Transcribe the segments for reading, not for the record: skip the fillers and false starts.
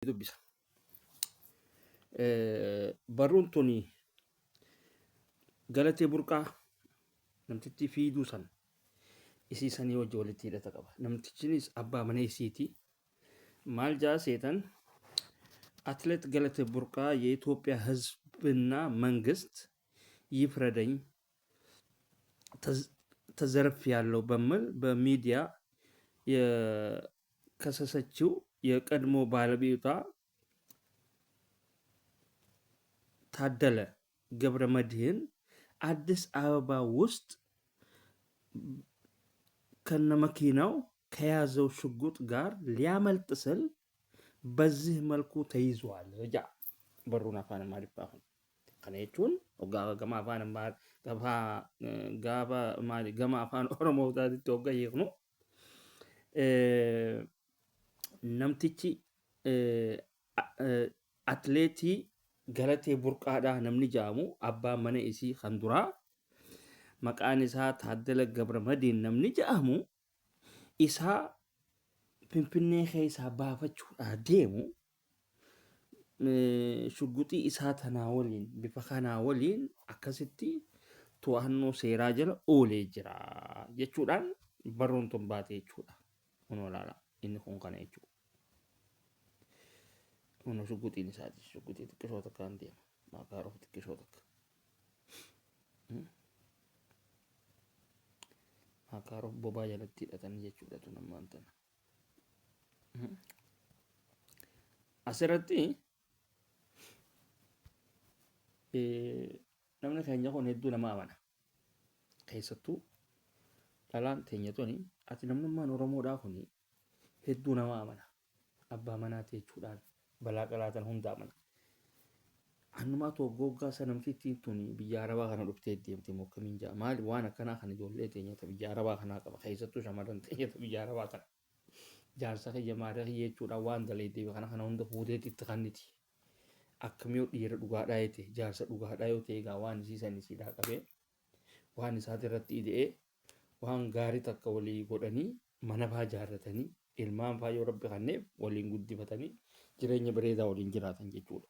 dubbisa. Barruun tuni galatee burqaa namtitti fiiduu san isii sanii wajji walitti hidhata qaba. Namtichinis abbaa mana isiiti. Maal jaa seetan አትሌት ገለቴ ቡርቃ የኢትዮጵያ ሕዝብና መንግስት ይፍረደኝ ተዘርፍ ያለው በሚል በሚዲያ የከሰሰችው የቀድሞ ባለቤቷ ታደለ ገብረ መድህን አዲስ አበባ ውስጥ ከነመኪናው ከያዘው ሽጉጥ ጋር ሊያመልጥ ስል በዚህ መልኩ ተይዟል። ጃ በሩን አፋን ማሪፍ አሁን ከነቹን ገማ አፋን ገማ አፋን ኦሮሞ ታዲት ወጋ ይቅኑ ነምቲቺ አትሌቲ ገለቴ ቡርቃዳ ነምኒ ጃሙ አባ መነ ኢሲ ከንዱራ መቃን ኢሳ ታደለ ገብረ መድህን ነምኒ ጃሙ ኢሳ Finfinnee keessaa baafachuudhaa deemu shugguxii isaa tanaa waliin bifa kanaa waliin akkasitti to'annoo seeraa jala oolee jira jechuudhaan barruun tun baate jechuudha. Kun olaala inni kun kana jechuudha. Kun shugguxiin isaati. Shugguxii xiqqishoo takka hin deema. Maakaaroo xiqqishoo takka. Maakaaroo bobaa jalatti hidhatan jechuudha tun ammaan tana. Asirratti namni keenya kun hedduu nama amana. Keessattuu dhalaan teenya tuni ati namnummaan Oromoodhaa kun hedduu nama amana. Abbaa manaa jechuudhaan balaa qalaatan hunda amana. Annumaa toggoggaa sanamtittiin tuni biyya Arabaa kana dhuftee deemte mokkamiin ja'a. Maali waan akkanaa kana ijoollee teenyata biyya Arabaa kanaa qaba. Keessattuu shamarran teenyata biyya Arabaa kana. Jaarsa kiyya maadaa kiyya jechuudha waan daleetii kana hunda fuuteetti itti kanniti. Akkamii dhiira dhugaadhaa yoo ta'e jaarsa dhugaadhaa yoo ta'e egaa waan isiisan isiidhaa qabee waan isaati irratti ida'ee waan gaarii takka walii godhanii mana faa jaarratanii ilmaan faa yoo rabbi kanneef waliin guddifatanii jireenya bareedaa waliin jiraatan jechuudha.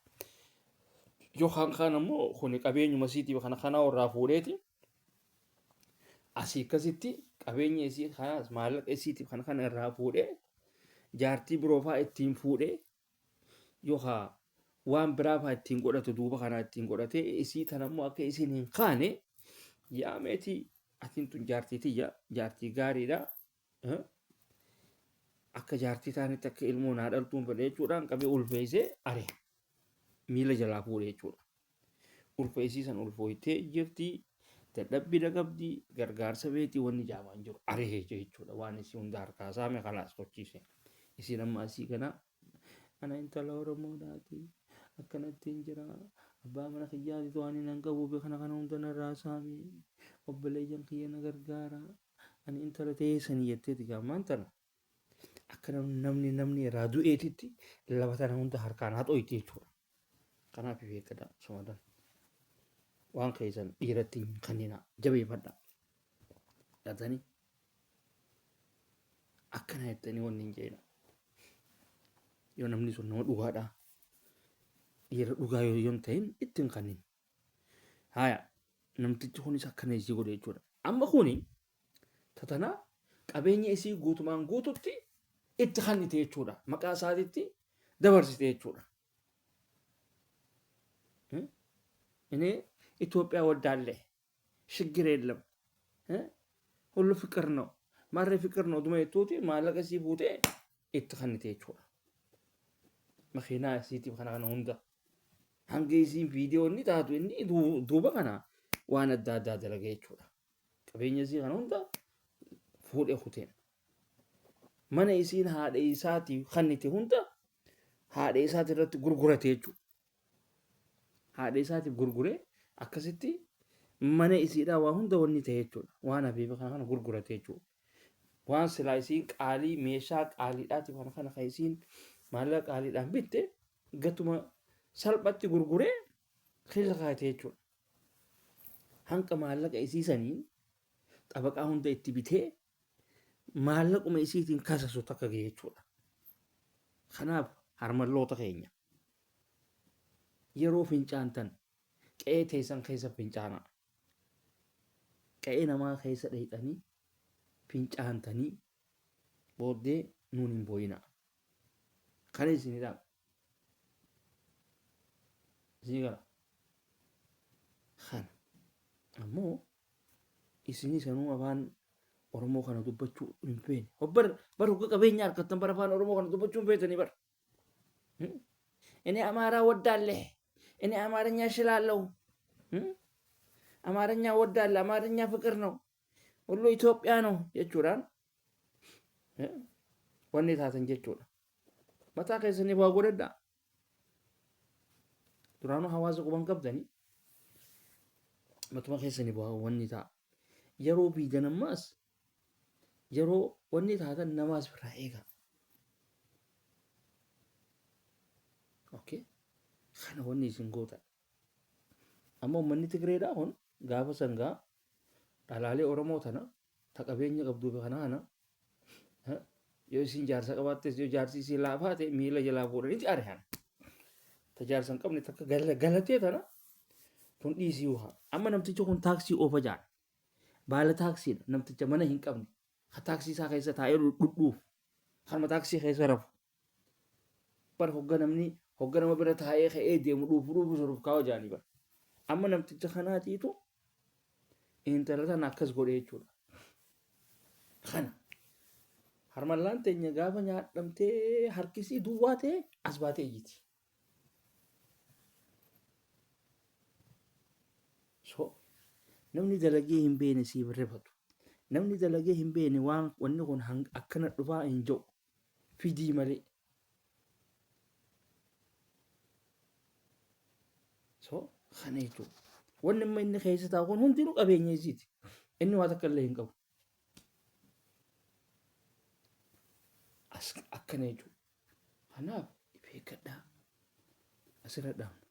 Yookaan kaan ammoo kuni qabeenyuma isiitiif kana warraa fuudheeti asii akkasitti qabeenya isii kanaas maallaqa isiitiif kana irraa fuudhee jaartii biroo fa'aa ittiin fuudhee yookaan waan biraa fa'aa ittiin godhatu duuba kanaa ittiin godhatee isii tanammoo akka isiin hin kaane yaameetii atiin tun jaartii tiyya jaartii gaariidha. Akka jaartii taanitti akka ilmoo naa dhaltuun fedhe jechuudhaan qabee ulfeessee are miila jalaa fuudhee jechuudha. Ulfeessiisan ulfooytee jirtii dadhabbii dhaqabdii gargaarsa beetii wanni jaamaan jiru are jechuudha waan isii hunda harkaa saame kalaas tochiise. Isin amma asii kana ana intala Oromoodhaati akkanatti hin jira abbaa mana kiyyaati waan hin qabuuf kana hunda narraa saame obboleeyyan kiyya na gargaara ani intala ta'ee sanii jetteeti gaammaan tana akka namni irraa du'eetitti lafa tana hunda harkaan haa xooyti jechuudha. Kanaaf beekadha shamadan waan keessan dhiiratti hin kannina jabeeffadha. Dhaatanii akkana jettanii wanni hin jeena. Yoo namni sun nama dhugaadhaa dhiira dhugaa yoo hin ta'in ittiin kannin. Haaya namtichi kunis akkana isii godhe jechuudha. Amma kuni tatanaa qabeenya isii guutumaan guututti itti kannite jechuudha. Maqaa isaatiitti dabarsite jechuudha. Inni Itoophiyaa waddaallee shiggir የለም ሁሉ ፍቅር ነው ማረ ፍቅር ነው ዱማ የቶቲ ማለቀ ሲ ቡቴ itti kannite jechuudha. Makiinaa isiitiif kana hunda hanga isiin viidiyoo inni taatu inni duuba kana waan adda addaa dalaga jechuudha. Qabeenya isii kana hunda fuudhee kuteen. Mana isiin haadha isaatiif kannite hunda haadha isaati irratti gurgurate jechuudha. Haadha isaatiif gurguree akkasitti mana isiidhaa waa hunda wanni ta'e jechuudha. Waan hafiifa kana gurgurate jechuudha. Waan silaa isiin qaalii meeshaa qaaliidhaatiif kana kan isiin maallaqa qaaliidhaan bitte gatuma salphatti gurguree keessa kaa'ate jechuudha. Hanqa maallaqa isiisanii xabaqaa hunda itti bitee maallaquma isiitiin kasasu takka ga'e jechuudha. Kanaaf harmalloota keenya yeroo fincaantan qe'ee teessan keessa fincaanaa qe'ee namaa keessa dheeyxanii fincaantanii booddee nuun hin booyinaa kan isinidhaa isinii gara kana ammoo isinii sanuu afaan Oromoo kana dubbachuu hin feene bar hogga qabeenya harkattan bar afaan Oromoo kana dubbachuu hin feetanii bar እኔ አማራ ወዳለህ እኔ አማርኛ እችላለሁ አማርኛ ወዳለህ አማርኛ ፍቅር ነው ሁሉ ኢትዮጵያ ነው jechuudhaan wanni taatan jechuudha mataa keessanii bu'aa godhadhaa duraanuu hawaasa quban qabdanii matuma keessanii bu'aa wanni ta'a yeroo biidan ammaas yeroo wanni taatan namaas biraa eegaa okay kana wanni isin goota amma uummanni Tigreedhaa kun gaafa sangaa dhalaalee Oromoo tana ta qabeenya qabduu kana yoo isin jaarsa qabaattes yoo jaarsi isin laafaa ta'e miila jalaa fuudhaniiti ari'an ta jaarsa hin qabne takka galatee tana kun dhiisii wuhaa amma namticha kun taaksii oofa jaan baala taaksiidha namticha mana hin qabne ha taaksii isaa keessa taa'ee dhudhuuf harma taaksii keessa rafu bar hogganama bira taa'ee ka'ee deemu dhuufu soruuf kaa'u jaanii bara amma namticha kanaatiitu intala tana akkas godhe jechuudha kana harmallaan teenya gaafa nyaadhamtee harkisii duwwaa ta'e as baatee iyyiti so namni dalagee hin beene siif rifatu namni dalagee hin beene waan wanni kun akkana dhufaa hin jiru fidii malee so kana jechuudha wanni amma inni keessa taa'u kun hundinuu qabeenya isiiti inni waa takka illee hin qabu akkana jechuudha kanaaf beekadhaa asirra dhaabna